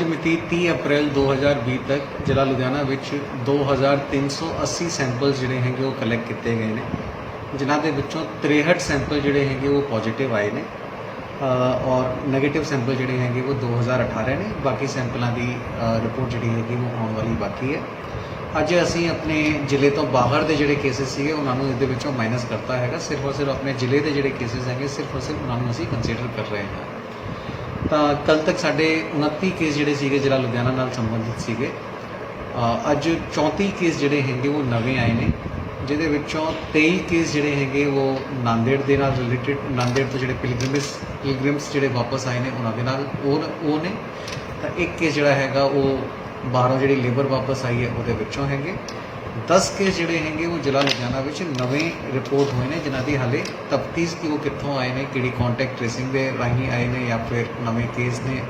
ਮਿਤੀ 30 ਅਪ੍ਰੈਲ 2020 ਤੱਕ ਜ਼ਿਲ੍ਹਾ ਲੁਧਿਆਣਾ ਵਿੱਚ 2380 ਸੈਂਪਲ ਜਿਹੜੇ ਹੈਗੇ ਉਹ ਕਲੈਕਟ ਕੀਤੇ ਗਏ ਨੇ, ਜਿਨ੍ਹਾਂ ਦੇ ਵਿੱਚੋਂ 63 ਸੈਂਪਲ ਜਿਹੜੇ ਹੈਗੇ ਉਹ ਪੋਜ਼ਿਟਿਵ ਆਏ ਨੇ ਔਰ ਨੈਗੇਟਿਵ ਸੈਂਪਲ ਜਿਹੜੇ ਹੈਗੇ ਉਹ 2018 ਨੇ। ਬਾਕੀ ਸੈਂਪਲਾਂ ਦੀ ਰਿਪੋਰਟ ਜਿਹੜੀ ਹੈਗੀ ਉਹ ਆਉਣ ਵਾਲੀ ਬਾਕੀ ਹੈ। ਅੱਜ ਅਸੀਂ ਆਪਣੇ ਜ਼ਿਲ੍ਹੇ ਤੋਂ ਬਾਹਰ ਦੇ ਜਿਹੜੇ ਕੇਸਿਸ ਸੀਗੇ ਉਹਨਾਂ ਨੂੰ ਇਹਦੇ ਵਿੱਚੋਂ ਮਾਈਨਸ ਕਰਤਾ ਹੈਗਾ। ਸਿਰਫ ਔਰ ਸਿਰਫ ਆਪਣੇ ਜ਼ਿਲ੍ਹੇ ਦੇ ਜਿਹੜੇ ਕੇਸਿਸ ਹੈਗੇ ਸਿਰਫ ਔਰ ਸਿਰਫ ਉਹਨਾਂ ਨੂੰ ਅਸੀਂ ਕੰਸੀਡਰ ਕਰ ਰਹੇ ਹਾਂ। ਤਾਂ ਕੱਲ੍ਹ ਤੱਕ ਸਾਡੇ 29 ਕੇਸ ਜਿਹੜੇ ਸੀਗੇ ਜ਼ਿਲ੍ਹਾ ਲੁਧਿਆਣਾ ਨਾਲ ਸੰਬੰਧਿਤ ਸੀਗੇ। ਅੱਜ 34 ਕੇਸ ਜਿਹੜੇ ਹੈਗੇ ਉਹ ਨਵੇਂ ਆਏ ਨੇ, ਜਿਹਦੇ ਵਿੱਚੋਂ 23 ਕੇਸ ਜਿਹੜੇ ਹੈਗੇ ਉਹ ਨਾਂਦੇੜ ਦੇ ਨਾਲ ਰਿਲੇਟਡ, ਨਾਂਦੇੜ ਤੋਂ ਜਿਹੜੇ ਪਿਲਗ੍ਰਿਮਸ ਜਿਹੜੇ ਵਾਪਸ ਆਏ ਨੇ ਉਹਨਾਂ ਦੇ ਨਾਲ ਉਹ ਨੇ। ਤਾਂ ਇੱਕ ਕੇਸ ਜਿਹੜਾ ਹੈਗਾ ਉਹ ਬਾਹਰੋਂ ਜਿਹੜੀ ਲੇਬਰ ਵਾਪਸ ਆਈ ਹੈ ਉਹਦੇ ਵਿੱਚੋਂ ਹੈਗੇ। 10 ਕੇਸ ਜਿਹੜੇ ਹੈਗੇ ਉਹ ਜ਼ਿਲ੍ਹਾ ਲੁਧਿਆਣਾ ਵਿੱਚ ਨਵੇਂ ਰਿਪੋਰਟ ਹੋਏ ਨੇ, ਜਿਨ੍ਹਾਂ ਦੀ ਹਾਲੇ ਤਫਤੀਸ਼ ਕਿ ਉਹ ਕਿੱਥੋਂ ਆਏ ਨੇ, ਕਿਹੜੀ ਕੰਟੈਕਟ ਟ੍ਰੇਸਿੰਗ ਦੇ ਰਾਹੀਂ ਆਏ ਨੇ ਜਾਂ ਫਿਰ ਨਵੇਂ ਕੇਸ ਨੇ,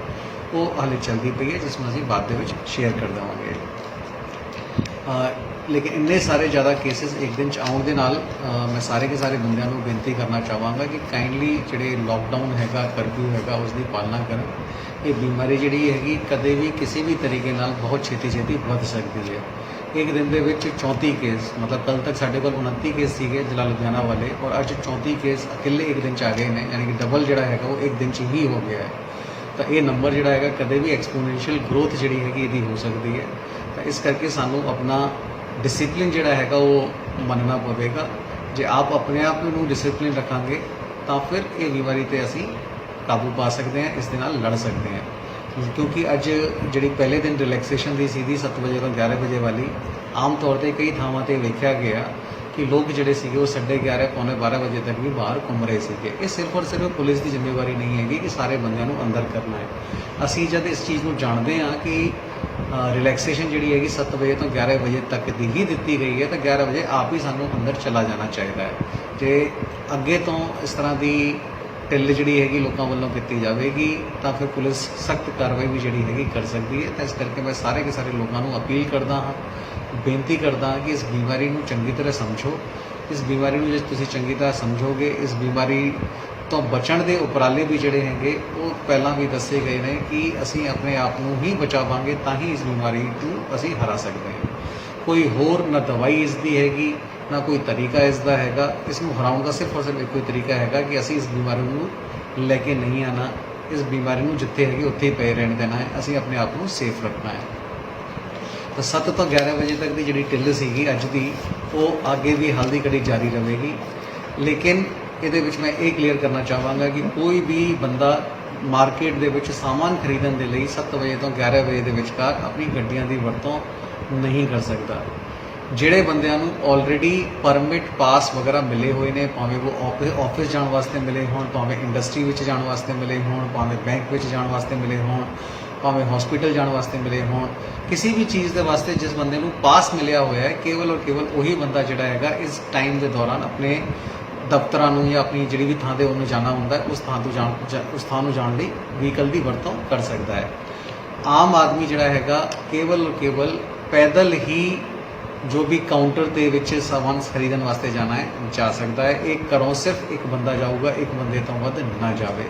ਉਹ ਹਾਲੇ ਚੱਲਦੀ ਪਈ ਹੈ, ਜਿਸ ਨੂੰ ਅਸੀਂ ਬਾਅਦ ਦੇ ਵਿੱਚ ਸ਼ੇਅਰ ਕਰ ਦੇਵਾਂਗੇ। ਲੇਕਿਨ ਇੰਨੇ ਸਾਰੇ ਜ਼ਿਆਦਾ ਕੇਸਿਸ ਇੱਕ ਦਿਨ 'ਚ ਆਉਣ ਦੇ ਨਾਲ ਮੈਂ ਸਾਰੇ ਕੇ ਸਾਰੇ ਬੰਦਿਆਂ ਨੂੰ ਬੇਨਤੀ ਕਰਨਾ ਚਾਹਾਂਗਾ ਕਿ ਕਾਈਂਡਲੀ ਜਿਹੜੇ ਲੋਕਡਾਊਨ ਹੈਗਾ, ਕਰਫਿਊ ਹੈਗਾ, ਉਸ ਦੀ ਪਾਲਣਾ ਕਰਨ। ਇਹ ਬਿਮਾਰੀ ਜਿਹੜੀ ਹੈਗੀ ਕਦੇ ਵੀ ਕਿਸੇ ਵੀ ਤਰੀਕੇ ਨਾਲ ਬਹੁਤ ਛੇਤੀ ਵੱਧ ਸਕਦੀ ਹੈ। ਇੱਕ ਦਿਨ ਦੇ ਵਿੱਚ 34 ਕੇਸ, ਮਤਲਬ ਕੱਲ੍ਹ ਤੱਕ ਸਾਡੇ ਕੋਲ 29 ਕੇਸ ਸੀਗੇ ਜ਼ਿਲ੍ਹਾ ਲੁਧਿਆਣਾ ਵਾਲੇ, ਔਰ ਅੱਜ 34 ਕੇਸ ਇਕੱਲੇ ਇੱਕ ਦਿਨ 'ਚ ਆ ਗਏ ਨੇ, ਯਾਨੀ ਕਿ ਡਬਲ ਜਿਹੜਾ ਹੈਗਾ ਉਹ ਇੱਕ ਦਿਨ 'ਚ ਹੀ ਹੋ ਗਿਆ ਹੈ। ਤਾਂ ਇਹ ਨੰਬਰ ਜਿਹੜਾ ਹੈਗਾ ਕਦੇ ਵੀ ਐਕਸਪੋਨੈਂਸ਼ੀਅਲ ਗਰੋਥ ਜਿਹੜੀ ਹੈਗੀ ਇਹਦੀ ਹੋ ਸਕਦੀ ਹੈ। ਤਾਂ ਇਸ ਕਰਕੇ ਸਾਨੂੰ ਆਪਣਾ ਡਿਸਿਪਲਿਨ ਜਿਹੜਾ ਹੈਗਾ ਉਹ ਮੰਨਣਾ ਪਵੇਗਾ। ਜੇ ਆਪ ਆਪਣੇ ਆਪ ਨੂੰ ਡਿਸਿਪਲਿਨ ਰੱਖਾਂਗੇ ਤਾਂ ਫਿਰ ਇਹ ਬਿਮਾਰੀ 'ਤੇ ਅਸੀਂ ਕਾਬੂ ਪਾ ਸਕਦੇ ਹਾਂ, ਇਸ ਦੇ ਨਾਲ ਲੜ ਸਕਦੇ ਹਾਂ। ਕਿਉਂਕਿ ਅੱਜ ਜਿਹੜੀ ਪਹਿਲੇ ਦਿਨ ਰਿਲੈਕਸੇਸ਼ਨ ਦੀ ਸੀਗੀ 7 ਵਜੇ ਤੋਂ 11 ਵਜੇ ਵਾਲੀ, ਆਮ ਤੌਰ 'ਤੇ ਕਈ ਥਾਵਾਂ 'ਤੇ ਵੇਖਿਆ ਗਿਆ ਕਿ ਲੋਕ ਜਿਹੜੇ ਸੀਗੇ ਉਹ 11:30 ਪੌਣੇ 12 ਵਜੇ ਤੱਕ ਵੀ ਬਾਹਰ ਘੁੰਮ ਰਹੇ ਸੀਗੇ। ਇਹ ਸਿਰਫ ਔਰ ਸਿਰਫ ਪੁਲਿਸ ਦੀ ਜ਼ਿੰਮੇਵਾਰੀ ਨਹੀਂ ਹੈਗੀ ਕਿ ਸਾਰੇ ਬੰਦਿਆਂ ਨੂੰ ਅੰਦਰ ਕਰਨਾ ਹੈ। ਅਸੀਂ ਜਦ ਇਸ ਚੀਜ਼ ਨੂੰ ਜਾਣਦੇ ਹਾਂ ਕਿ ਰਿਲੈਕਸੇਸ਼ਨ ਜਿਹੜੀ ਹੈਗੀ 7 ਵਜੇ ਤੋਂ 11 ਵਜੇ ਤੱਕ ਦੀ ਹੀ ਦਿੱਤੀ ਗਈ ਹੈ, ਤਾਂ 11 ਵਜੇ ਆਪ ਹੀ ਸਾਨੂੰ ਅੰਦਰ ਚਲਾ ਜਾਣਾ ਚਾਹੀਦਾ ਹੈ। ਜੇ ਅੱਗੇ ਤੋਂ ਇਸ ਤਰ੍ਹਾਂ ਦੀ ਢਿੱਲ ਜਿਹੜੀ ਹੈਗੀ ਲੋਕਾਂ ਵੱਲੋਂ ਕੀਤੀ ਜਾਵੇਗੀ ਤਾਂ ਫਿਰ ਪੁਲਿਸ ਸਖਤ ਕਾਰਵਾਈ ਵੀ ਜਿਹੜੀ ਹੈਗੀ ਕਰ ਸਕਦੀ ਹੈ। ਤਾਂ ਇਸ ਕਰਕੇ ਮੈਂ ਸਾਰੇ ਕੇ ਸਾਰੇ ਲੋਕਾਂ ਨੂੰ ਅਪੀਲ ਕਰਦਾ ਹਾਂ, ਬੇਨਤੀ ਕਰਦਾ ਹਾਂ ਕਿ ਇਸ ਬਿਮਾਰੀ ਨੂੰ ਚੰਗੀ ਤਰ੍ਹਾਂ ਸਮਝੋ। ਇਸ ਬਿਮਾਰੀ ਨੂੰ ਜੇ ਤੁਸੀਂ ਚੰਗੀ ਤਰ੍ਹਾਂ ਸਮਝੋਗੇ, ਇਸ ਬਿਮਾਰੀ ਤੋਂ ਬਚਣ ਦੇ ਉਪਰਾਲੇ ਵੀ ਜਿਹੜੇ ਹੈਗੇ ਉਹ ਪਹਿਲਾਂ ਵੀ ਦੱਸੇ ਗਏ ਨੇ ਕਿ ਅਸੀਂ ਆਪਣੇ ਆਪ ਨੂੰ ਹੀ ਬਚਾਵਾਂਗੇ ਤਾਂ ਹੀ ਇਸ ਬਿਮਾਰੀ ਨੂੰ ਅਸੀਂ ਹਰਾ ਸਕਦੇ ਹਾਂ। ਕੋਈ ਹੋਰ ਨਾ ਦਵਾਈ ਇਸ ਦੀ ਹੈਗੀ, ਨਾ ਕੋਈ ਤਰੀਕਾ ਇਸ ਦਾ ਹੈਗਾ। ਇਸ ਨੂੰ ਹਰਾਉਣ ਦਾ ਸਿਰਫ ਔਰ ਸਿਰਫ ਇੱਕੋ ਹੀ ਤਰੀਕਾ ਹੈਗਾ ਕਿ ਅਸੀਂ ਇਸ ਬਿਮਾਰੀ ਨੂੰ ਲੈ ਕੇ ਨਹੀਂ ਆਉਣਾ, ਇਸ ਬਿਮਾਰੀ ਨੂੰ ਜਿੱਥੇ ਹੈਗੀ ਉੱਥੇ ਹੀ ਪਏ ਰਹਿਣ ਦੇਣਾ ਹੈ। ਅਸੀਂ ਆਪਣੇ ਆਪ ਨੂੰ ਸੇਫ ਰੱਖਣਾ ਹੈ। ਤਾਂ 7 ਤੋਂ 11 ਵਜੇ ਤੱਕ ਦੀ ਜਿਹੜੀ ਢਿੱਲ ਸੀਗੀ ਅੱਜ ਦੀ, ਉਹ ਅੱਗੇ ਵੀ ਹਾਲ ਦੀ ਘੜੀ ਜਾਰੀ ਰਹੇਗੀ। ਲੇਕਿਨ ਇਹਦੇ ਵਿੱਚ ਮੈਂ ਇਹ ਕਲੀਅਰ ਕਰਨਾ ਚਾਹਾਂਗਾ ਕਿ ਕੋਈ ਵੀ ਬੰਦਾ ਮਾਰਕੀਟ ਦੇ ਵਿੱਚ ਸਾਮਾਨ ਖਰੀਦਣ ਦੇ ਲਈ 7 ਵਜੇ ਤੋਂ 11 ਵਜੇ ਦੇ ਵਿਚਕਾਰ ਆਪਣੀ ਗੱਡੀਆਂ ਦੀ ਵਰਤੋਂ ਨਹੀਂ ਕਰ ਸਕਦਾ। ਜਿਹੜੇ ਬੰਦਿਆਂ ਨੂੰ ਆਲਰੇਡੀ ਪਰਮਿਟ ਪਾਸ ਵਗੈਰਾ ਮਿਲੇ ਹੋਏ ਨੇ, ਭਾਵੇਂ ਉਹ ਆਫਿਸ ਜਾਣ ਵਾਸਤੇ ਮਿਲੇ ਹੋਣ, ਭਾਵੇਂ ਇੰਡਸਟਰੀ ਵਿੱਚ ਜਾਣ ਵਾਸਤੇ ਮਿਲੇ ਹੋਣ, ਭਾਵੇਂ ਬੈਂਕ ਵਿੱਚ ਜਾਣ ਵਾਸਤੇ ਮਿਲੇ ਹੋਣ, ਭਾਵੇਂ ਹਸਪੀਟਲ ਜਾਣ ਵਾਸਤੇ ਮਿਲੇ ਹੋਣ, ਕਿਸੇ ਵੀ ਚੀਜ਼ ਦੇ ਵਾਸਤੇ ਜਿਸ ਬੰਦੇ ਨੂੰ ਪਾਸ ਮਿਲਿਆ ਹੋਇਆ ਹੈ, ਕੇਵਲ ਔਰ ਕੇਵਲ ਉਹੀ ਬੰਦਾ ਜਿਹੜਾ ਹੈਗਾ ਇਸ ਟਾਈਮ ਦੇ ਦੌਰਾਨ ਆਪਣੇ ਦਫ਼ਤਰਾਂ ਨੂੰ ਜਾਂ ਆਪਣੀ ਜਿਹੜੀ ਵੀ ਥਾਂ 'ਤੇ ਉਹਨੂੰ ਜਾਣਾ ਹੁੰਦਾ ਹੈ ਉਸ ਥਾਂ ਨੂੰ ਜਾਣ ਲਈ ਵਹੀਕਲ ਦੀ ਵਰਤੋਂ ਕਰ ਸਕਦਾ ਹੈ। ਆਮ ਆਦਮੀ ਜਿਹੜਾ ਹੈਗਾ ਕੇਵਲ ਔਰ ਕੇਵਲ ਪੈਦਲ ਹੀ ਜੋ ਵੀ ਕਾਊਂਟਰ ਦੇ ਵਿੱਚ ਸਾਮਾਨ ਖਰੀਦਣ ਵਾਸਤੇ ਜਾਣਾ ਹੈ ਜਾ ਸਕਦਾ ਹੈ। ਇਹ ਘਰੋਂ ਸਿਰਫ ਇੱਕ ਬੰਦਾ ਜਾਊਗਾ, ਇੱਕ ਬੰਦੇ ਤੋਂ ਵੱਧ ਨਾ ਜਾਵੇ।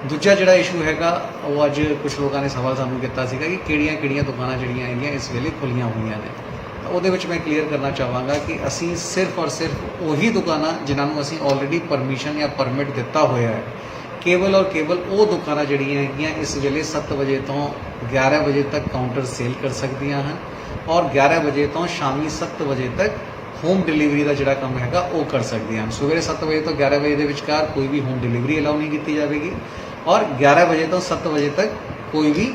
ਦੂਜਾ ਜਿਹੜਾ ਇਸ਼ੂ ਹੈਗਾ ਉਹ ਅੱਜ ਕੁਝ ਲੋਕਾਂ ਨੇ ਸਵਾਲ ਸਾਨੂੰ ਕੀਤਾ ਸੀਗਾ ਕਿ ਕਿਹੜੀਆਂ ਦੁਕਾਨਾਂ ਜਿਹੜੀਆਂ ਹੈਗੀਆਂ ਇਸ ਵੇਲੇ ਖੁੱਲ੍ਹੀਆਂ ਹੋਈਆਂ ਨੇ। ਤਾਂ ਉਹਦੇ ਵਿੱਚ ਮੈਂ ਕਲੀਅਰ ਕਰਨਾ ਚਾਹਾਂਗਾ ਕਿ ਅਸੀਂ ਸਿਰਫ ਔਰ ਸਿਰਫ ਉਹੀ ਦੁਕਾਨਾਂ ਜਿਨ੍ਹਾਂ ਨੂੰ ਅਸੀਂ ਆਲਰੇਡੀ ਪਰਮਿਸ਼ਨ ਜਾਂ ਪਰਮਿਟ ਦਿੱਤਾ ਹੋਇਆ ਹੈ, ਕੇਵਲ ਔਰ ਕੇਵਲ ਉਹ ਦੁਕਾਨਾਂ ਜਿਹੜੀਆਂ ਹੈਗੀਆਂ ਇਸ ਵੇਲੇ 7 ਵਜੇ ਤੋਂ 11 ਵਜੇ ਤੱਕ ਕਾਊਂਟਰ ਸੇਲ ਕਰ ਸਕਦੀਆਂ ਹਨ ਔਰ 11 ਵਜੇ ਤੋਂ ਸ਼ਾਮੀ 7 ਵਜੇ ਤੱਕ ਹੋਮ ਡਿਲੀਵਰੀ ਦਾ ਜਿਹੜਾ ਕੰਮ ਹੈਗਾ ਉਹ ਕਰ ਸਕਦੀਆਂ ਹਨ। ਸਵੇਰੇ 7 ਵਜੇ ਤੋਂ 11 ਵਜੇ ਦੇ ਵਿਚਕਾਰ ਕੋਈ ਵੀ ਹੋਮ ਡਿਲੀਵਰੀ ਅਲਾਉ ਨਹੀਂ ਕੀਤੀ ਜਾਵੇਗੀ ਔਰ 11 ਵਜੇ ਤੋਂ 7 ਵਜੇ ਤੱਕ ਕੋਈ ਵੀ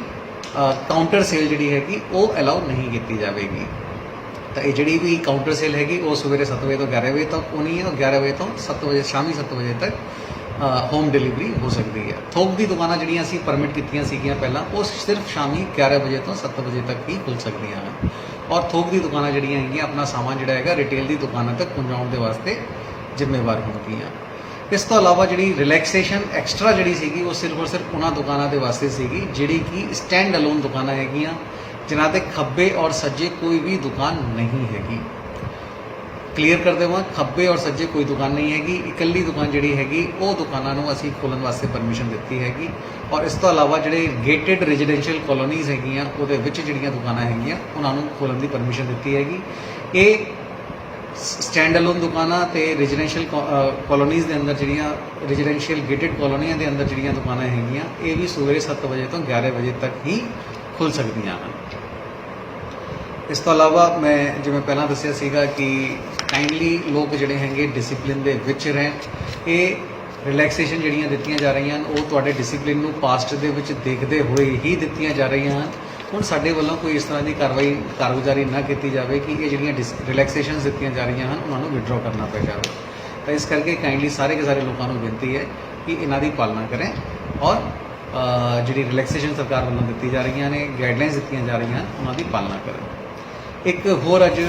ਕਾਊਂਟਰ ਸੇਲ ਜਿਹੜੀ ਹੈਗੀ ਉਹ ਅਲਾਉ ਨਹੀਂ ਕੀਤੀ ਜਾਵੇਗੀ। ਤਾਂ ਇਹ ਜਿਹੜੀ ਵੀ ਕਾਊਂਟਰ ਸੇਲ ਹੈਗੀ ਉਹ ਸਵੇਰੇ 7 ਵਜੇ ਤੋਂ 11 ਵਜੇ ਤੱਕ ਹੋਣੀ ਹੈ ਔਰ 11 ਵਜੇ ਤੋਂ 7 ਵਜੇ ਸ਼ਾਮੀ 7 ਵਜੇ ਤੱਕ ਹੋਮ ਡਿਲੀਵਰੀ ਹੋ ਸਕਦੀ ਹੈ। ਥੋਕ ਦੀ ਦੁਕਾਨਾਂ ਜਿਹੜੀਆਂ ਅਸੀਂ ਪਰਮਿਟ ਕੀਤੀਆਂ ਸੀਗੀਆਂ ਪਹਿਲਾਂ, ਉਹ ਸਿਰਫ ਸ਼ਾਮੀ 11 ਵਜੇ ਤੋਂ 7 ਵਜੇ ਤੱਕ ਹੀ ਖੁੱਲ੍ਹ ਸਕਦੀਆਂ ਹਨ ਔਰ ਥੋਕ ਦੀ ਦੁਕਾਨਾਂ ਜਿਹੜੀਆਂ ਹੈਗੀਆਂ ਆਪਣਾ ਸਾਮਾਨ ਜਿਹੜਾ ਹੈਗਾ ਰਿਟੇਲ ਦੀ ਦੁਕਾਨਾਂ ਤੱਕ ਪਹੁੰਚਾਉਣ ਦੇ ਵਾਸਤੇ ਜ਼ਿੰਮੇਵਾਰ ਹੋਣਗੀਆਂ। ਇਸ ਤੋਂ ਇਲਾਵਾ ਜਿਹੜੀ ਰਿਲੈਕਸੇਸ਼ਨ ਐਕਸਟਰਾ ਜਿਹੜੀ ਸੀਗੀ ਉਹ ਸਿਰਫ ਔਰ ਸਿਰਫ ਉਹਨਾਂ ਦੁਕਾਨਾਂ ਦੇ ਵਾਸਤੇ ਸੀਗੀ ਜਿਹੜੀ ਕਿ ਸਟੈਂਡ ਅਲੋਨ ਦੁਕਾਨਾਂ ਹੈਗੀਆਂ, ਜਿਨ੍ਹਾਂ 'ਤੇ ਖੱਬੇ ਔਰ ਸੱਜੇ ਕੋਈ ਵੀ ਦੁਕਾਨ ਨਹੀਂ ਹੈਗੀ। ਕਲੀਅਰ ਕਰ ਦੇਵਾਂ, ਖੱਬੇ ਔਰ ਸੱਜੇ ਕੋਈ ਦੁਕਾਨ ਨਹੀਂ ਹੈਗੀ, ਇਕੱਲੀ ਦੁਕਾਨ ਜਿਹੜੀ ਹੈਗੀ ਉਹ ਦੁਕਾਨਾਂ ਨੂੰ ਅਸੀਂ ਖੋਲ੍ਹਣ ਵਾਸਤੇ ਪਰਮਿਸ਼ਨ ਦਿੱਤੀ ਹੈਗੀ। ਔਰ ਇਸ ਤੋਂ ਇਲਾਵਾ ਜਿਹੜੇ ਗੇਟਡ ਰੈਜ਼ੀਡੈਂਸ਼ੀਅਲ ਕਲੋਨੀਜ਼ ਹੈਗੀਆਂ ਉਹਦੇ ਵਿੱਚ ਜਿਹੜੀਆਂ ਦੁਕਾਨਾਂ ਹੈਗੀਆਂ ਉਹਨਾਂ ਨੂੰ ਖੋਲ੍ਹਣ ਦੀ ਪਰਮਿਸ਼ਨ ਦਿੱਤੀ ਹੈਗੀ। ਇਹ ਸਟੈਂਡ ਅਲੋਨ ਦੁਕਾਨਾਂ ਤੇ ਰੈਜ਼ੀਡੈਂਸ਼ੀਅਲ ਕਲੋਨੀਜ਼ ਦੇ ਅੰਦਰ ਜਿਹੜੀਆਂ ਰੈਜ਼ੀਡੈਂਸ਼ੀਅਲ ਗੇਟਡ ਕਲੋਨੀਆਂ ਦੇ ਅੰਦਰ ਜਿਹੜੀਆਂ ਦੁਕਾਨਾਂ ਹੈਗੀਆਂ ਇਹ ਵੀ ਸਵੇਰੇ 7 ਵਜੇ ਤੋਂ 11 ਵਜੇ ਤੱਕ ਹੀ ਖੁੱਲ੍ਹ ਸਕਦੀਆਂ ਹਨ। ਇਸ ਤੋਂ ਇਲਾਵਾ ਮੈਂ ਜਿਵੇਂ ਪਹਿਲਾਂ ਦੱਸਿਆ ਸੀਗਾ ਕਿ ਕਾਈਂਡਲੀ ਲੋਕ ਜਿਹੜੇ ਹੈਗੇ ਡਿਸਪਲਿਨ ਦੇ ਵਿੱਚ ਰਹਿਣ। ਇਹ ਰਿਲੈਕਸੇਸ਼ਨ ਜਿਹੜੀਆਂ ਦਿੱਤੀਆਂ ਜਾ ਰਹੀਆਂ ਹਨ ਉਹ ਤੁਹਾਡੇ ਡਿਸਪਲਿਨ ਨੂੰ ਪਾਸਟ ਦੇ ਵਿੱਚ ਦੇਖਦੇ ਹੋਏ ਹੀ ਦਿੱਤੀਆਂ ਜਾ ਰਹੀਆਂ ਹਨ। ਹੁਣ ਸਾਡੇ ਵੱਲੋਂ ਕੋਈ ਇਸ ਤਰ੍ਹਾਂ ਦੀ ਕਾਰਗੁਜ਼ਾਰੀ ਨਾ ਕੀਤੀ ਜਾਵੇ ਕਿ ਇਹ ਜਿਹੜੀਆਂ ਰਿਲੈਕਸੇਸ਼ਨਸ ਦਿੱਤੀਆਂ ਜਾ ਰਹੀਆਂ ਹਨ ਉਹਨਾਂ ਨੂੰ ਵਿਡਰਾਅ ਕਰਨਾ ਪੈ ਜਾਵੇ। ਤਾਂ ਇਸ ਕਰਕੇ ਕਾਈਂਡਲੀ ਸਾਰੇ ਕੇ ਸਾਰੇ ਲੋਕਾਂ ਨੂੰ ਬੇਨਤੀ ਹੈ ਕਿ ਇਹਨਾਂ ਦੀ ਪਾਲਣਾ ਕरें ਔਰ ਜਿਹੜੀ ਰਿਲੈਕਸੇਸ਼ਨ ਸਰਕਾਰ ਵੱਲੋਂ ਦਿੱਤੀ ਜਾ ਰਹੀਆਂ ਨੇ, ਗਾਈਡਲਾਈਨਸ ਦਿੱਤੀਆਂ ਜਾ ਰਹੀਆਂ ਉਹਨਾਂ ਦੀ ਪਾਲਣਾ ਕਰਨ। ਇੱਕ ਹੋਰ ਅੱਜ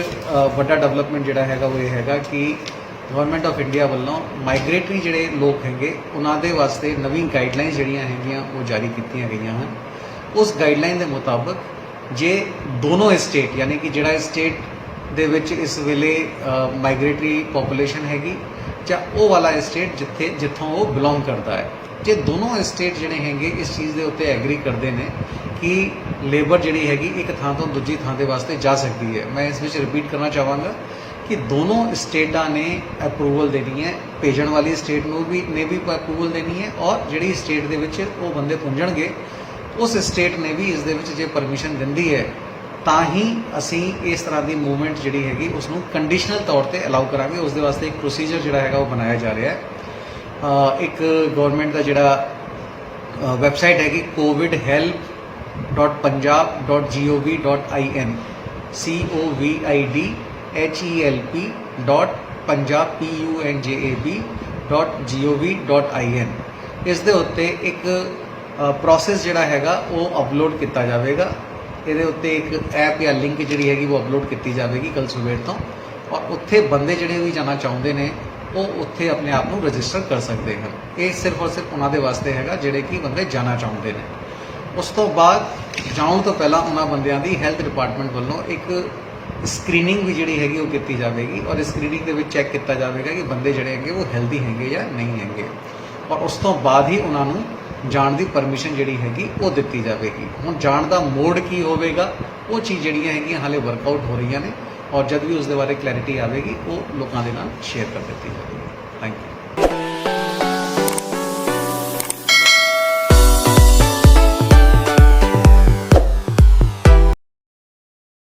ਵੱਡਾ ਡਿਵੈਲਪਮੈਂਟ ਜਿਹੜਾ ਹੈਗਾ ਉਹ ਇਹ ਹੈਗਾ ਕਿ ਗਵਰਨਮੈਂਟ ਆਫ ਇੰਡੀਆ ਵੱਲੋਂ ਮਾਈਗ੍ਰੇਟਰੀ ਜਿਹੜੇ ਲੋਕ ਹੈਗੇ ਉਹਨਾਂ ਦੇ ਵਾਸਤੇ ਨਵੀਂ ਗਾਈਡਲਾਈਨਸ ਜਿਹੜੀਆਂ ਹੈਗੀਆਂ ਉਹ ਜਾਰੀ ਕੀਤੀਆਂ ਗਈਆਂ ਹਨ। ਉਸ ਗਾਈਡਲਾਈਨ ਦੇ ਮੁਤਾਬਕ ਜੇ ਦੋਨੋਂ ਸਟੇਟ ਯਾਨੀ ਕਿ ਜਿਹੜਾ ਸਟੇਟ ਦੇ ਵਿੱਚ ਇਸ ਵੇਲੇ ਮਾਈਗ੍ਰੇਟਰੀ ਪੋਪੂਲੇਸ਼ਨ ਹੈਗੀ ਜਾਂ ਉਹ ਵਾਲਾ ਸਟੇਟ ਜਿੱਥੋਂ ਉਹ ਬਿਲੋਂਗ ਕਰਦਾ ਹੈ, ਜੇ ਦੋਨੋਂ ਸਟੇਟ ਜਿਹੜੇ ਹੈਗੇ ਇਸ ਚੀਜ਼ ਦੇ ਉੱਤੇ ਐਗਰੀ ਕਰਦੇ ਨੇ ਕਿ ਲੇਬਰ ਜਿਹੜੀ ਹੈਗੀ ਇੱਕ ਥਾਂ ਤੋਂ ਦੂਜੀ ਥਾਂ ਦੇ ਵਾਸਤੇ ਜਾ ਸਕਦੀ ਹੈ। ਮੈਂ ਇਸ ਵਿੱਚ ਰਿਪੀਟ ਕਰਨਾ ਚਾਹਾਂਗਾ ਕਿ ਦੋਨੋਂ ਸਟੇਟਾਂ ਨੇ ਅਪਰੂਵਲ ਦੇਣੀ ਹੈ, ਭੇਜਣ ਵਾਲੀ ਸਟੇਟ ਨੂੰ ਵੀ ਅਪਰੂਵਲ ਦੇਣੀ ਹੈ ਔਰ ਜਿਹੜੀ ਸਟੇਟ ਦੇ ਵਿੱਚ ਉਹ ਬੰਦੇ ਪਹੁੰਚਣਗੇ ਉਸ ਸਟੇਟ ਨੇ ਵੀ ਇਸ ਦੇ ਵਿੱਚ ਜੇ ਪਰਮਿਸ਼ਨ ਦਿੰਦੀ ਹੈ ਤਾਂ ਹੀ ਅਸੀਂ ਇਸ ਤਰ੍ਹਾਂ ਦੀ ਮੂਵਮੈਂਟ ਜਿਹੜੀ ਹੈਗੀ ਉਸ ਨੂੰ ਕੰਡੀਸ਼ਨਲ ਤੌਰ ਤੇ ਅਲਾਉ ਕਰਾਂਗੇ। ਉਸ ਦੇ ਵਾਸਤੇ ਇੱਕ ਪ੍ਰੋਸੀਜਰ ਜਿਹੜਾ ਹੈਗਾ ਉਹ ਬਣਾਇਆ ਜਾ ਰਿਹਾ ਹੈ। ਇੱਕ ਗਵਰਨਮੈਂਟ ਦਾ ਜਿਹੜਾ ਵੈਬਸਾਈਟ ਹੈਗੀ covidhelp.punjab.gov.in covidhelp.punjab.gov.in ਇਸ ਦੇ ਉੱਤੇ ਇੱਕ ਪ੍ਰੋਸੈਸ ਜਿਹੜਾ ਹੈਗਾ ਉਹ ਅਪਲੋਡ ਕੀਤਾ ਜਾਵੇਗਾ। ਇਹਦੇ ਉੱਤੇ ਇੱਕ ਐਪ ਜਾਂ ਲਿੰਕ ਜਿਹੜੀ ਹੈਗੀ ਉਹ ਅਪਲੋਡ ਕੀਤੀ ਜਾਵੇਗੀ ਕੱਲ੍ਹ ਸਵੇਰ ਤੋਂ ਔਰ ਉੱਥੇ ਬੰਦੇ ਜਿਹੜੇ ਵੀ ਜਾਣਾ ਚਾਹੁੰਦੇ ਨੇ ਉਹ ਉੱਥੇ ਆਪਣੇ ਆਪ ਨੂੰ ਰਜਿਸਟਰ ਕਰ ਸਕਦੇ ਹਨ। ਇਹ ਸਿਰਫ ਔਰ ਸਿਰਫ ਉਹਨਾਂ ਦੇ ਵਾਸਤੇ ਹੈਗਾ ਜਿਹੜੇ ਕਿ ਬੰਦੇ ਜਾਣਾ ਚਾਹੁੰਦੇ ਨੇ। ਉਸ ਤੋਂ ਬਾਅਦ ਜਾਣ ਤੋਂ ਪਹਿਲਾਂ ਉਹਨਾਂ ਬੰਦਿਆਂ ਦੀ ਹੈਲਥ ਡਿਪਾਰਟਮੈਂਟ ਵੱਲੋਂ ਇੱਕ ਸਕਰੀਨਿੰਗ ਵੀ ਜਿਹੜੀ ਹੈਗੀ ਉਹ ਕੀਤੀ ਜਾਵੇਗੀ ਔਰ ਇਸ ਸਕਰੀਨਿੰਗ ਦੇ ਵਿੱਚ ਚੈੱਕ ਕੀਤਾ ਜਾਵੇਗਾ ਕਿ ਬੰਦੇ ਜਿਹੜੇ ਹੈਗੇ ਉਹ ਹੈਲਦੀ ਹੈਗੇ ਜਾਂ ਨਹੀਂ ਹੈਗੇ ਔਰ ਉਸ ਤੋਂ ਬਾਅਦ ਹੀ ਉਹਨਾਂ ਨੂੰ ਜਾਣ ਦੀ ਪਰਮਿਸ਼ਨ ਜਿਹੜੀ ਹੈਗੀ ਉਹ ਦਿੱਤੀ ਜਾਵੇਗੀ। ਹੁਣ ਜਾਣ ਦਾ ਮੋਡ ਕੀ ਹੋਵੇਗਾ ਉਹ ਚੀਜ਼ ਜਿਹੜੀਆਂ ਹੈਗੀਆਂ ਹਾਲੇ ਵਰਕਆਊਟ ਹੋ ਰਹੀਆਂ ਨੇ ਔਰ ਜਦ ਵੀ ਉਸ ਦੇ ਬਾਰੇ ਕਲੈਰਿਟੀ ਆਵੇਗੀ ਉਹ ਲੋਕਾਂ ਦੇ ਨਾਲ ਸ਼ੇਅਰ ਕਰ ਦਿੱਤੀ ਜਾਵੇਗੀ। Thank you.